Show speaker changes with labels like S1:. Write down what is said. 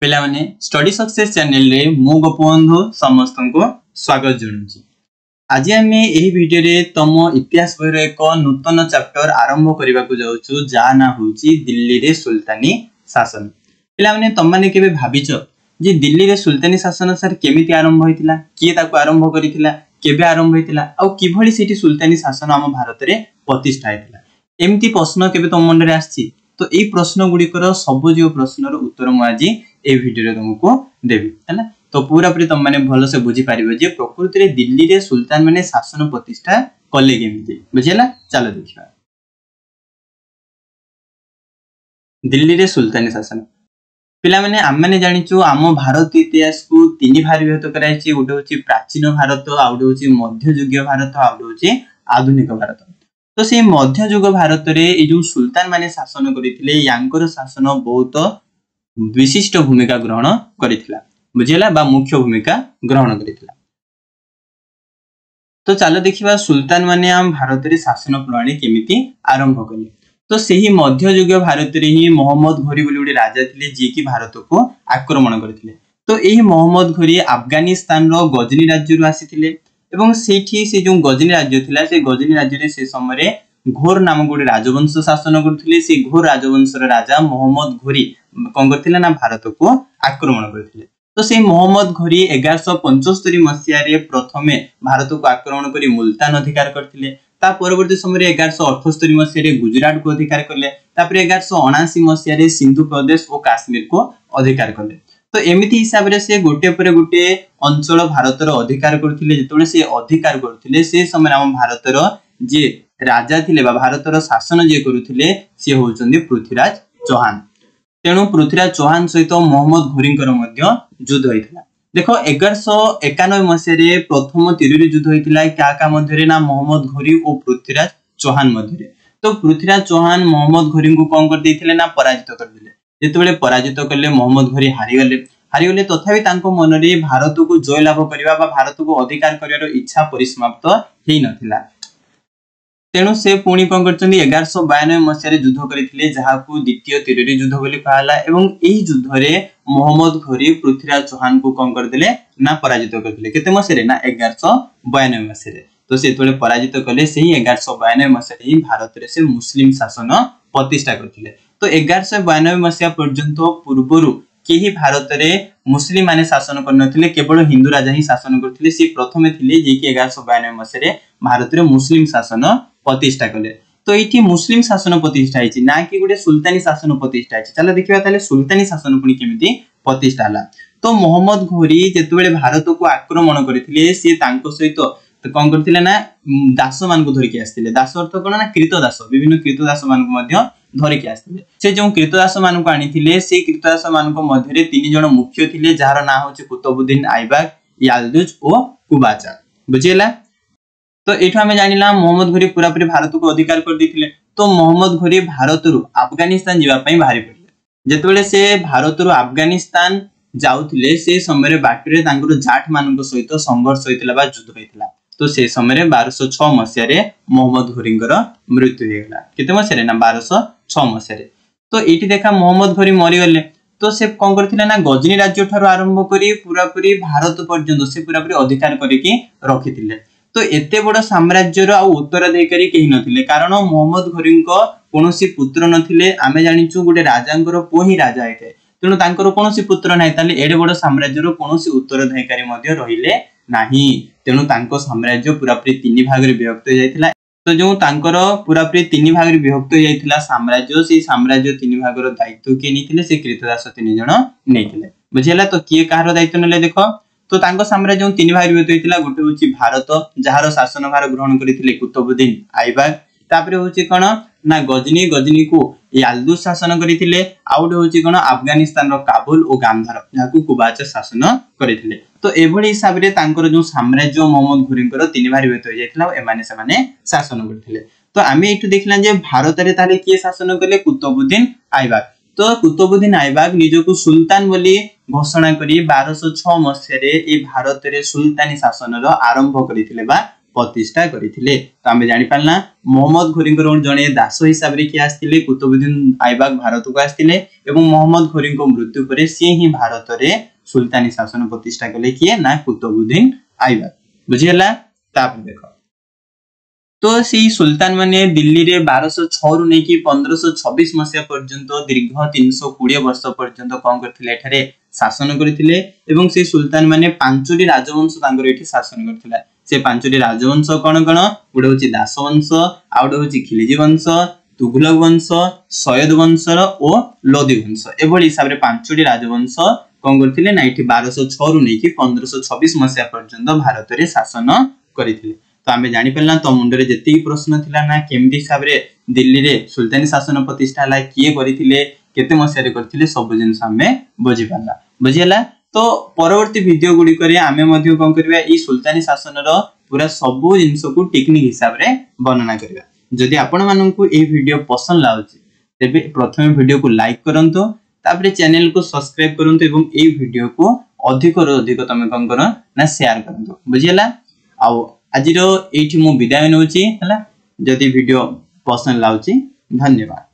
S1: पिला माने study success channel रे मु गोपबंधु समस्त को स्वागत जणाउछि। आज आमे एही वीडियो रे तम इतिहास बहिर एक नूतन चैप्टर आरंभ करबा को जाउछु जा ना होछि दिल्ली रे सुल्तानी शासन। पिला माने तम माने केबे भाबिचो जे दिल्ली रे सुल्तानी शासन सर केमिति आरंभ होइतिला, किए ताको आरंभ करितिला, केबे आरंभ होइतिला आ किभଳି सेठी सुल्तानी शासन हम भारत रे प्रतिष्ठा हेतिला, एमिति प्रश्न केबे तम मन रे आछि। तो ए प्रश्न गुडी कर सब जो प्रश्न रो उत्तर मु आज ए वीडियो रे तुमको देबी हैना। तो पूरा पूरी तुम माने भलो से बुझी पारिबो जे प्रकृति रे दिल्ली रे सुल्तान माने शासन प्रतिष्ठा कले केमिति, बुझिला। चलो देखिबा दिल्ली रे सुल्तानी शासन। पिला माने हम माने जानिचो आम भारत इतिहास को तीन भाग विभक्त कराइछि। गोटे होछि प्राचीन भारत, आ गोटे होछि मध्ययुगीय भारत, आ गोटे होछि आधुनिक भारत। तो से मध्ययुग भारत रे ए जो सुल्तान माने शासन करिथिले यांकर शासन बहुत विशिष्ट भूमिका ग्रहण करिथिला, बुझिला, बा मुख्य भूमिका ग्रहण करिथिला। तो चलो देखिबा सुल्तान माने हम भारत रे शासन प्रणाली केमिति आरंभ कले। तो सेही मध्ययुगीय भारत रे ही मोहम्मद घोरी बोली राजा थिले जे कि भारत को आक्रमण करथिले। तो एही मोहम्मद घोरी अफगानिस्तान रो गजनी राज्य रु आसीथिले एवं सेठी से जो गजनी राज्य थिला से गजनी राज्य रे से समय रे घोर नाम गोटे राजवंश शासन करथिले। से घोर राजवंश रो राजा मोहम्मद घोरी कोन करथिले ना भारत को आक्रमण करथिले। तो से मोहम्मद घोरी 1175 मसिया रे प्रथमे भारत को आक्रमण करी मुल्तान अधिकार करथिले। ता परवर्ती समय रे 1178 मसिया रे गुजरात को अधिकार करले। तापर 1179 मसिया रे सिंधु प्रदेश और काश्मीर को अधिकार करले। तो एमिति हिसाब रे से गोटे पर गोटे अंचल भारत रो अधिकार करथिले। जेतोले से अधिकार करथिले से समय हम भारत रो जे राजा थिले बा भारत रो शासन जे करूथिले से होचंदी पृथ्वीराज चौहान। तेणु पृथ्वीराज चौहान सहित मोहम्मद घोरींकर मध्य युद्ध होइथिला। देखो 1191 मसिया रे प्रथम तिरुरी युद्ध होइथिला का मध्य रे ना मोहम्मद घोरी और पृथ्वीराज चौहान मध्य रे। तो पृथ्वीराज चौहान मोहम्मद घोरी को कोन कर देथिले ना पराजित कर दिले। जेतेबेले पराजित करले मोहम्मद घोरी हारिगले तथापि तांको मन रे भारत को जय लाभ करबा बा भारत को अधिकार करिवार इच्छा परिसमाप्त हेइ नथिला। तेणु से पुणी कोन करचंदी 1192 मसिया रे युद्ध करिथिले जहा को द्वितीय तिरुरी युद्ध बोली कहला। एवं एही युद्ध रे मोहम्मद घोरी पृथ्वीराज चौहान को कोन कर देले ना पराजित करथिले। केते मसिया रे ना 1192 मसिया रे। तो से तोले पराजित कले सेही 1192 मसिया रे भारत रे से मुस्लिम शासन प्रतिष्ठा करथिले। तो 1192 मसिया पर्यंत पूर्वरु केही भारत रे मुस्लिम माने शासन करनथिले, केवल हिंदू राजा ही शासन करथिले। से प्रथमे थिले जे कि 1192 मसिया रे भारत रे मुस्लिम शासन प्रतिष्ठा कले। तो एठी मुस्लिम शासन प्रतिष्ठा हिची ना कि गोटे सुल्तानी शासन प्रतिष्ठा हिची। चलो देखिबा ताले सुल्तानी शासन पुनी केमिति प्रतिष्ठा हला। तो मोहम्मद घोरी जेतेबेले भारत को आक्रमण करथिले से तांको सहित कोन करथिले ना दास मान को धरि के आस्थिले। दास अर्थ कोन ना कृतदास, विभिन्न कृतदास मान को मध्य धरि के आस्थिले। से जो कृतदास मान को आनिथिले से कृतदास मान को मध्य रे तीन जण मुख्य थिले जहार नाम होचे कुतुबुद्दीन ऐबक, याल्दुज और कुबाचा, बुझिला। तो एठो हमें जानिला मोहम्मद घोरी पूरा पूरी भारत को अधिकार कर दिथिले। तो मोहम्मद घोरी भारत रु अफगानिस्तान जीवा पई भारी पड़ले। जेतेबेले से भारत रु अफगानिस्तान जाउथिले से समय रे बाटरे तांकर जाट मान को सहित संघर्ष होइतिला बा युद्ध होइतिला। तो से समय रे 1206 मसिया रे मोहम्मद घोरींकर मृत्यु हेगला। केते मसिया रे ना 1206 मसिया रे। तो एठी देखा मोहम्मद घोरी मरि गले। तो से कोन करथिले ना गजनी राज्य ठारो आरंभ करी पूरा पूरी भारत पर्यंत से पूरा पूरी अधिकार करिकि रखिथिले। तो एते बड़ साम्राज्य रो आ उत्तराधिकारी केही नथिले, कारण मोहम्मद घोरींको कोनोसी पुत्र नथिले। आमे जानिचु गोटे राजांकर पो ही राजा आइथे। तेणु तांकर कोनोसी पुत्र नाही, ताले एडे बड़ साम्राज्य रो कोनोसी उत्तराधिकारी मध्ये रहिले नाही। तेणु तांको साम्राज्य पूरा पूरी तीन भाग रे विभक्त हो जायतिला। तो जो तांकर पूरा पूरी तीन भाग रे विभक्त हो जायतिला साम्राज्य, से साम्राज्य तीन भाग रो दायित्व के निथिले से कृतदास तीन जण नेथिले, बुझिला। तो किए कहार दायित्व नेले देखो। तो तांको साम्राज्य तीन भाग रे विभक्त होइतिला। गोटे होची भारत जहार शासन भार ग्रहण करिथिले कुतुबुद्दीन ऐबक। तापरे होची कोन ना गजनी को याल्दुज शासन करिथिले। आउट होची कोन अफगानिस्तान रो काबुल और गांधार जाकू कुबाचा शासन करिथिले। तो एभଳି हिसाब रे तांकर जो साम्राज्य मोहम्मद घोरींकर तीन भाग विभक्त हो जायतिला एमाने समाने शासन करथिले। तो आमे एठु देखला जे भारत रे ताले किए शासन करले कुतुबुद्दीन ऐबक। तो कुतुबुद्दीन ऐबक निजको सुल्तान बोली घोषणा करी 1206 मसिया रे ए भारत रे सुल्तानी शासन रो आरंभ करिथिले बा प्रतिष्ठा करथिले। तो आमे जानि पालना मोहम्मद घोरी जने दास हिसाब रे कि आस्तिले कुतुबुद्दीन ऐबक भारत को आस्तिले एवं मोहम्मद घोरी मृत्यु परे से ही भारत रे सुल्तानी शासन प्रतिष्ठा कले किए ना कुतुबुद्दीन ऐबक। बुझियला। ताप देखो तो सी सुल्तान माने दिल्ली रे 1206 रु नेकी 1526 मसिया पर्यंत दीर्घ 320 वर्ष पर्यंत कोन करथिले एठारे शासन करथिले एवं से सुल्तान माने पांचटी राजवंश तांगर एठी शासन करथिला। से पांचटी राजवंश कोन कोन गुडे होची दास वंश आउडे होची खिलजी वंश तुगलक वंश सयद वंश और लोदी वंश एभली हिसाब रे पांचटी राजवंश कोन करथिले ना एठी 1206 रु नेकी 1526 मसिया पर्यंत भारत रे शासन करथिले। तो आमे जानि पल्ला तो मुंडरे जति प्रश्न थिला ना केमति हिसाब रे दिल्ली रे सुल्तानी शासन प्रतिष्ठा हला किए करिथिले केते मसिया रे करथिले सब जिंस आमे बुझि पल्ला। बुझियला। तो परवर्ती वीडियो गुडी करे आमे मध्ये कोन करबा ई सुल्तानी शासन रो पूरा सब जिंस को टेक्निक हिसाब रे वर्णना करबा। जदि आपण माननकु ए वीडियो पसंद लागुची तेबे प्रथमे वीडियो को लाइक करंतो तापरे चैनल को सब्सक्राइब करंतो एवं ए वीडियो को अधिक रो अधिक तमे कोन करो ना शेयर करंतो। बुझियला। आउ आज एठी मु विदाय नउची हला। जदि वीडियो पसंद लाउची धन्यवाद।